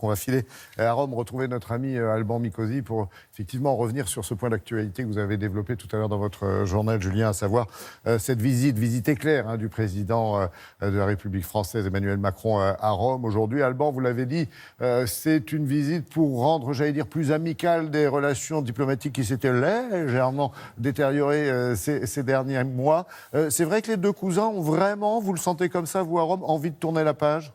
On va filer à Rome, retrouver notre ami Alban Mikosi pour effectivement revenir sur ce point d'actualité que vous avez développé tout à l'heure dans votre journal, Julien, à savoir cette visite éclair du président de la République française, Emmanuel Macron, à Rome aujourd'hui. Alban, vous l'avez dit, c'est une visite pour rendre, j'allais dire, plus amicales des relations diplomatiques qui s'étaient légèrement détériorées ces derniers mois. C'est vrai que les deux cousins ont vraiment, vous le sentez comme ça, vous à Rome, envie de tourner la page ?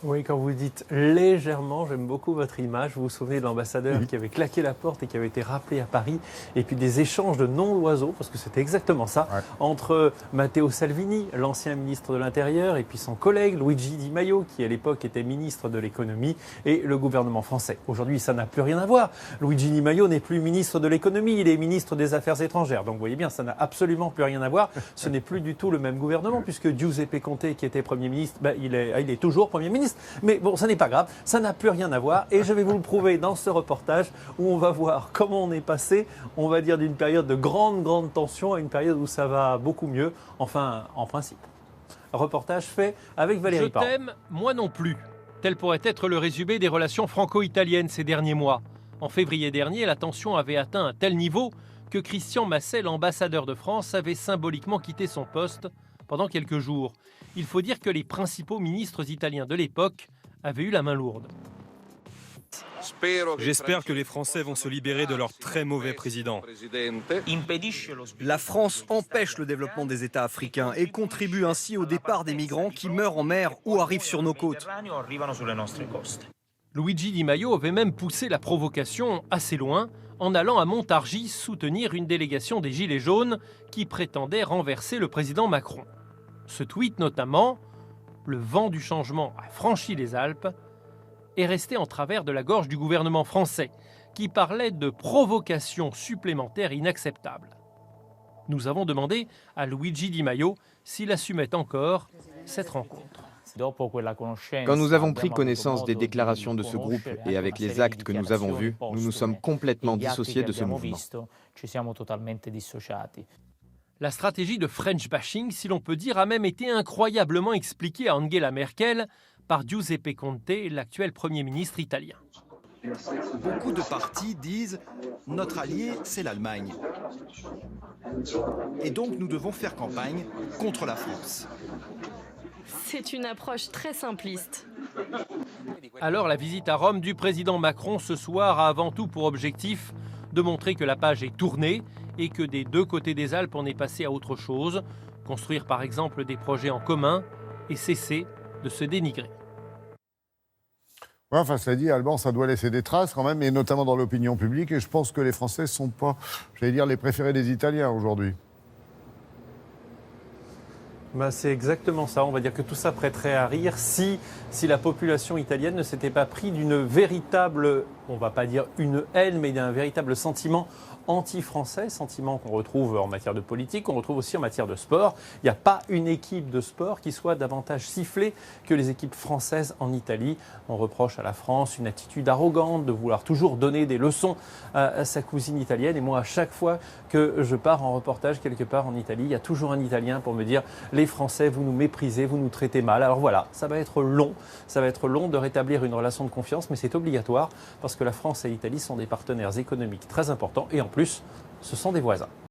Oui, quand vous dites légèrement, j'aime beaucoup votre image. Vous vous souvenez de l'ambassadeur qui avait claqué la porte et qui avait été rappelé à Paris. Et puis des échanges de noms d'oiseaux, parce que c'était exactement ça, entre Matteo Salvini, l'ancien ministre de l'Intérieur, et puis son collègue Luigi Di Maio, qui à l'époque était ministre de l'Économie, et le gouvernement français. Aujourd'hui, ça n'a plus rien à voir. Luigi Di Maio n'est plus ministre de l'Économie, il est ministre des Affaires étrangères. Donc vous voyez bien, ça n'a absolument plus rien à voir. Ce n'est plus du tout le même gouvernement, puisque Giuseppe Conte, qui était Premier ministre, il est toujours Premier ministre. Mais bon, ça n'est pas grave, ça n'a plus rien à voir et je vais vous le prouver dans ce reportage où on va voir comment on est passé, on va dire, d'une période de grande tension à une période où ça va beaucoup mieux, enfin en principe. Reportage fait avec Valérie Parent. Je t'aime, moi non plus. Tel pourrait être le résumé des relations franco-italiennes ces derniers mois. En février dernier, la tension avait atteint un tel niveau que Christian Masset, l'ambassadeur de France, avait symboliquement quitté son poste pendant quelques jours. Il faut dire que les principaux ministres italiens de l'époque avaient eu la main lourde. J'espère que les Français vont se libérer de leur très mauvais président. La France empêche le développement des États africains et contribue ainsi au départ des migrants qui meurent en mer ou arrivent sur nos côtes. Luigi Di Maio avait même poussé la provocation assez loin en allant à Montargis soutenir une délégation des Gilets jaunes qui prétendait renverser le président Macron. Ce tweet notamment, le vent du changement a franchi les Alpes, est resté en travers de la gorge du gouvernement français, qui parlait de provocation supplémentaire inacceptable. Nous avons demandé à Luigi Di Maio s'il assumait encore cette rencontre. Quand nous avons pris connaissance des déclarations de ce groupe et avec les actes que nous avons vus, nous nous sommes complètement dissociés de ce mouvement. La stratégie de French bashing, si l'on peut dire, a même été incroyablement expliquée à Angela Merkel par Giuseppe Conte, l'actuel Premier ministre italien. Beaucoup de partis disent « notre allié, c'est l'Allemagne ». Et donc nous devons faire campagne contre la France. C'est une approche très simpliste. Alors la visite à Rome du président Macron ce soir a avant tout pour objectif de montrer que la page est tournée et que des deux côtés des Alpes on est passé à autre chose, construire par exemple des projets en commun et cesser de se dénigrer. Ouais, enfin, cela dit, Alban, ça doit laisser des traces quand même, et notamment dans l'opinion publique, et je pense que les Français ne sont pas, j'allais dire, les préférés des Italiens aujourd'hui. C'est exactement ça. On va dire que tout ça prêterait à rire si la population italienne ne s'était pas pris d'une véritable, on ne va pas dire une haine, mais d'un véritable sentiment anti-français, sentiment qu'on retrouve en matière de politique, qu'on retrouve aussi en matière de sport. Il n'y a pas une équipe de sport qui soit davantage sifflée que les équipes françaises en Italie. On reproche à la France une attitude arrogante de vouloir toujours donner des leçons à sa cousine italienne. Et moi, à chaque fois que je pars en reportage quelque part en Italie, il y a toujours un Italien pour me dire « Les Français, vous nous méprisez, vous nous traitez mal ». Alors voilà, ça va être long de rétablir une relation de confiance, mais c'est obligatoire parce que la France et l'Italie sont des partenaires économiques très importants et en plus, ce sont des voisins.